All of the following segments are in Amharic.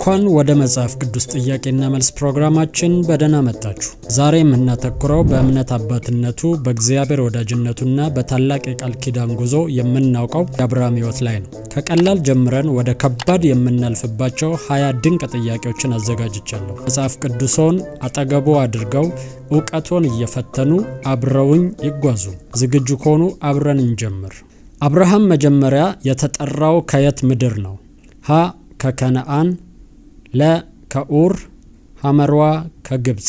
እንኳን ወደ መጽሐፍ ቅዱስ ጥያቄና መልስ ፕሮግራማችን በደህና መጣችሁ። ዛሬ የምናተኩረው በእምነት አባትነቱ በእግዚአብሔር ወዳጅነቱና በታላቅ የቃል ኪዳን ጉዞ የምናውቀው የአብርሃም ሕይወት ላይ ነው። ከቀላል ጀምረን ወደ ከባድ የምናልፍባቸው 20 ድንቅ ጥያቄዎችን አዘጋጅቻለሁ። መጽሐፍ ቅዱሶን አጠገቡ አድርገው ዕውቀቶን እየፈተኑ አብረውኝ ይጓዙ። ዝግጁ ከሆኑ አብረን እንጀምር። አብርሃም መጀመሪያ የተጠራው ከየት ምድር ነው? ሀ ከከነአን፣ ለ ከኡር፣ ሐመርዋ ከግብጽ።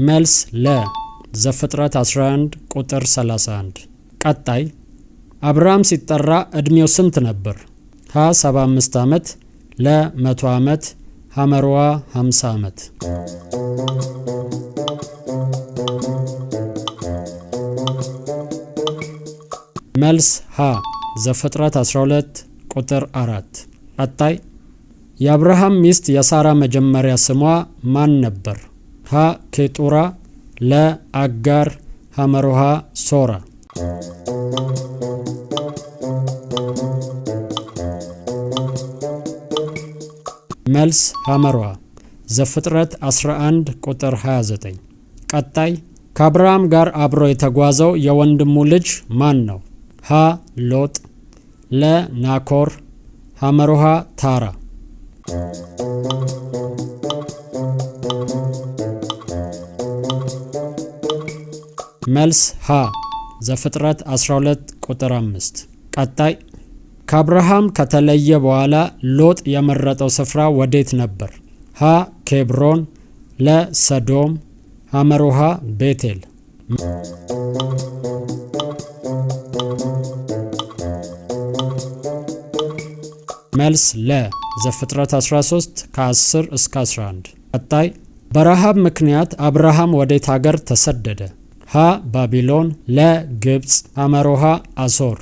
መልስ ለ ዘፍጥረት 11 ቁጥር 31። ቀጣይ አብርሃም ሲጠራ ዕድሜው ስንት ነበር? ሀ 75 ዓመት፣ ለ 100 ዓመት፣ ሐመርዋ 50 ዓመት። መልስ ሀ ዘፍጥረት 12 ቁጥር 4። ቀጣይ የአብርሃም ሚስት የሳራ መጀመሪያ ስሟ ማን ነበር? ሀ ኬጡራ፣ ለ አጋር፣ ሐመርሃ ሶራ። መልስ ሐመርሃ ዘፍጥረት 11 ቁጥር 29። ቀጣይ ከአብርሃም ጋር አብሮ የተጓዘው የወንድሙ ልጅ ማን ነው? ሀ ሎጥ፣ ለ ናኮር፣ ሐመርሃ ታራ። መልስ ሀ ዘፍጥረት 12 ቁጥር 5። ቀጣይ ከአብርሃም ከተለየ በኋላ ሎጥ የመረጠው ስፍራ ወዴት ነበር? ሀ ኬብሮን፣ ለ ሰዶም፣ ሐመርሃ ቤቴል። መልስ ለ ዘፍጥረት 13 ከ10 እስከ 11። ቀጣይ በረሃብ ምክንያት አብርሃም ወዴት ሀገር ተሰደደ? ሀ ባቢሎን፣ ለ ግብጽ፣ ሐመርሃ አሶር።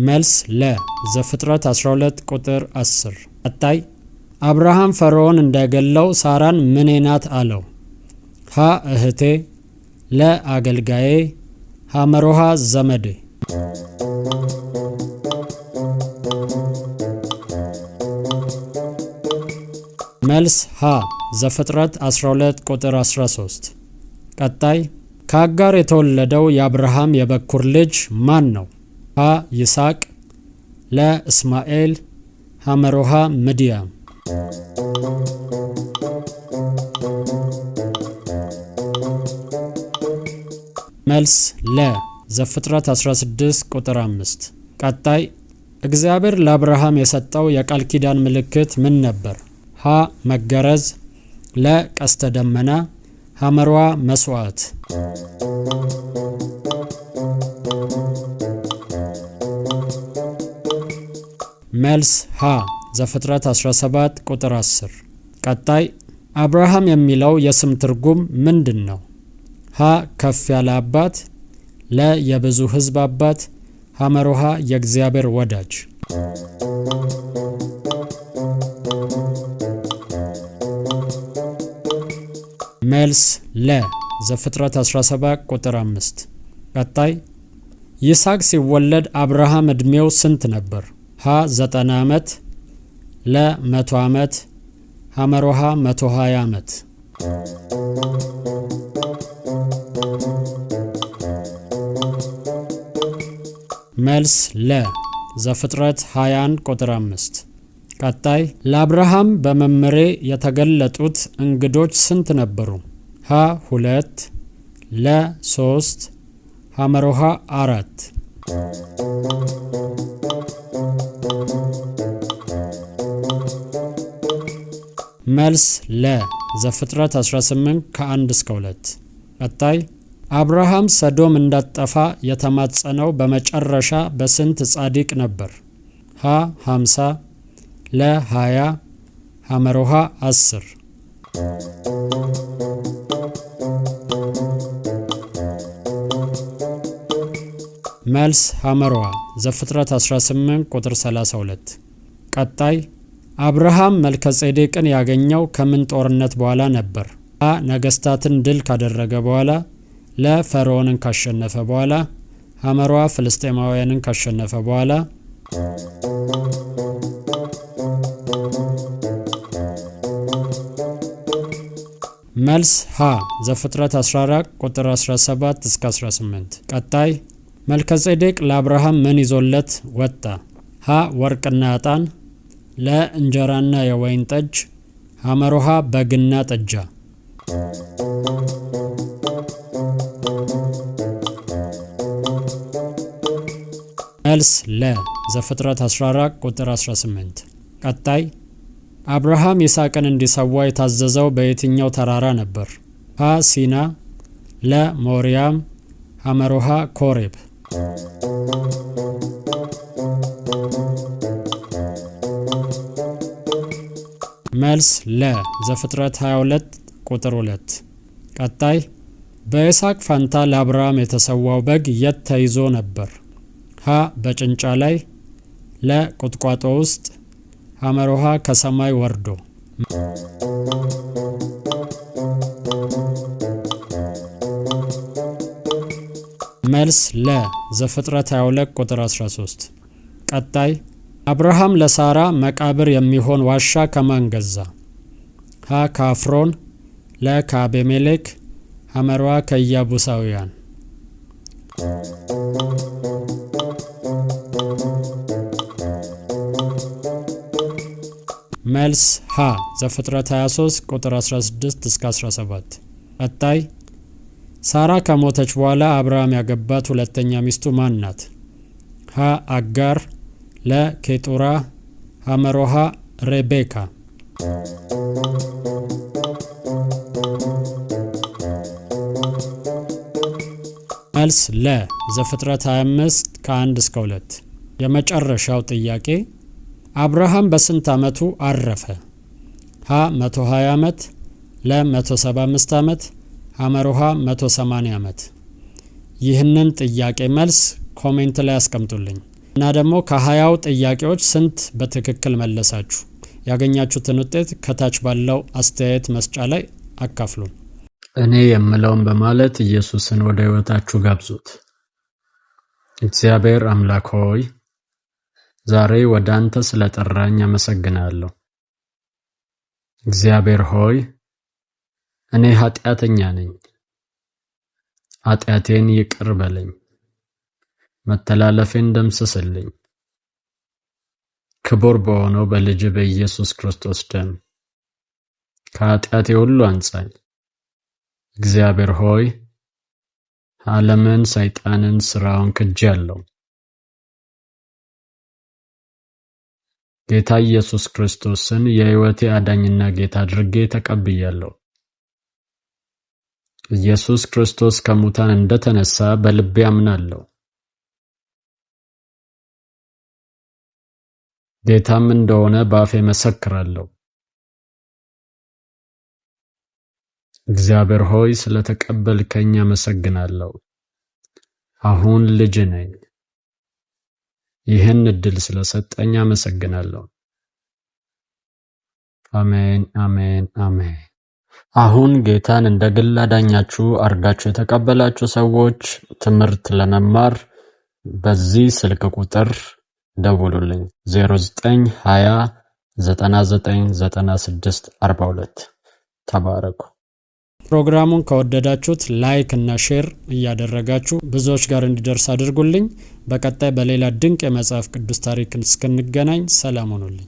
መልስ ለ ዘፍጥረት 12 ቁጥር 10። ቀጣይ አብርሃም ፈርዖን እንዳይገለው ሳራን ምኔ ናት አለው? ሀ እህቴ፣ ለ አገልጋዬ፣ ሐመርሃ ዘመዴ። መልስ ሀ ዘፍጥረት 12 ቁጥር 13። ቀጣይ ከአጋር የተወለደው የአብርሃም የበኩር ልጅ ማን ነው? ሀ ይስሐቅ፣ ለ እስማኤል፣ ሐመርሃ ምድያም። መልስ ለ ዘፍጥረት 16 ቁጥር 5። ቀጣይ እግዚአብሔር ለአብርሃም የሰጠው የቃል ኪዳን ምልክት ምን ነበር? ሀ መገረዝ፣ ለ ቀስተ ደመና፣ ሐመርሃ መስዋዕት። መልስ ሀ ዘፍጥረት 17 ቁጥር 10። ቀጣይ አብርሃም የሚለው የስም ትርጉም ምንድን ነው? ሀ ከፍ ያለ አባት፣ ለ የብዙ ሕዝብ አባት፣ ሐመርሃ የእግዚአብሔር ወዳጅ። መልስ ለ ዘፍጥረት 17 ቁጥር 5። ቀጣይ ይስሐቅ ሲወለድ አብርሃም ዕድሜው ስንት ነበር? ሀ 90 ዓመት፣ ለ 100 ዓመት፣ ሐመርሃ 120 ዓመት። መልስ ለ ዘፍጥረት 21 ቁጥር 5። ቀጣይ ለአብርሃም በመምሬ የተገለጡት እንግዶች ስንት ነበሩ? ሀ 2፣ ለ 3፣ ሐመርሃ 4። መልስ ለ ዘፍጥረት 18 ከ1 እስከ 2። ቀጣይ አብርሃም ሰዶም እንዳጠፋ የተማጸነው በመጨረሻ በስንት ጻድቅ ነበር? ሀ 50፣ ለ 20፣ ሐመርሃ 10። መልስ ሐመርሃ ዘፍጥረት 18 ቁጥር 32። ቀጣይ አብርሃም መልከጼዴቅን ያገኘው ከምን ጦርነት በኋላ ነበር? ሀ ነገስታትን ድል ካደረገ በኋላ፣ ለ ፈርዖንን ካሸነፈ በኋላ፣ ሐመሯ ፍልስጤማውያንን ካሸነፈ በኋላ። መልስ ሀ ዘፍጥረት 14 ቁጥር 17 እስከ 18። ቀጣይ መልከጼዴቅ ለአብርሃም ምን ይዞለት ወጣ? ሀ ወርቅና ዕጣን፣ ለ እንጀራና የወይን ጠጅ፣ ሐመሮሃ በግና ጥጃ። መልስ ለ ዘፍጥረት 14 ቁጥር 18። ቀጣይ አብርሃም ይስሐቅን እንዲሰዋ የታዘዘው በየትኛው ተራራ ነበር? ሀ ሲና፣ ለ ሞሪያም፣ ሐመሮሃ ኮሬብ። መልስ ለ ዘፍጥረት 22 ቁጥር 2። ቀጣይ በይስሐቅ ፋንታ ለአብርሃም የተሰዋው በግ የት ተይዞ ነበር? ሀ በጭንጫ ላይ፣ ለ ቁጥቋጦ ውስጥ፣ ሐመሮሃ ከሰማይ ወርዶ። መልስ ለ ዘፍጥረት 22 ቁጥር 13። ቀጣይ አብርሃም ለሳራ መቃብር የሚሆን ዋሻ ከማን ገዛ? ሀ ከአፍሮን፣ ለ ከአቤሜሌክ፣ ሐመሮሃ ከኢያቡሳውያን። መልስ ሀ ዘፍጥረት 23 ቁጥር 16 እስከ 17። ቀጣይ ሳራ ከሞተች በኋላ አብርሃም ያገባት ሁለተኛ ሚስቱ ማን ናት? ሀ አጋር፣ ለ ኬጡራ፣ ሐመሮሃ ሬቤካ። መልስ ለ ዘፍጥረት 25 ከ1 እስከ 2። የመጨረሻው ጥያቄ አብርሃም በስንት ዓመቱ አረፈ? ሀ 120 ዓመት፣ ለ 175 ዓመት፣ ሐመሮሃ 180 ዓመት። ይህንን ጥያቄ መልስ ኮሜንት ላይ አስቀምጡልኝ እና ደግሞ ከ20ው ጥያቄዎች ስንት በትክክል መለሳችሁ? ያገኛችሁትን ውጤት ከታች ባለው አስተያየት መስጫ ላይ አካፍሉን። እኔ የምለውን በማለት ኢየሱስን ወደ ሕይወታችሁ ጋብዙት። እግዚአብሔር አምላክ ሆይ ዛሬ ወደ አንተ ስለጠራኝ አመሰግናለሁ። እግዚአብሔር ሆይ እኔ ኃጢአተኛ ነኝ። ኃጢአቴን ይቅር በለኝ፣ መተላለፌን ደምስስልኝ። ክቡር በሆነው በልጅ በኢየሱስ ክርስቶስ ደም ከኃጢአቴ ሁሉ አንጻኝ። እግዚአብሔር ሆይ ዓለምን፣ ሰይጣንን፣ ሥራውን ክጄአለሁ። ጌታ ኢየሱስ ክርስቶስን የሕይወቴ አዳኝና ጌታ አድርጌ ተቀብያለሁ። ኢየሱስ ክርስቶስ ከሙታን እንደተነሳ በልቤ አምናለሁ። ጌታም እንደሆነ በአፌ መሰክራለሁ። እግዚአብሔር ሆይ ስለተቀበልከኝ አመሰግናለሁ። አሁን ልጅ ነኝ። ይህን እድል ስለሰጠኝ አመሰግናለሁ። አሜን፣ አሜን፣ አሜን። አሁን ጌታን እንደ ግል አዳኛችሁ አርጋችሁ የተቀበላችሁ ሰዎች ትምህርት ለመማር በዚህ ስልክ ቁጥር ደውሉልኝ 0920 9996 42። ተባረኩ። ፕሮግራሙን ከወደዳችሁት ላይክ እና ሼር እያደረጋችሁ ብዙዎች ጋር እንዲደርስ አድርጉልኝ። በቀጣይ በሌላ ድንቅ የመጽሐፍ ቅዱስ ታሪክ እስክንገናኝ ሰላም ሁኑልኝ።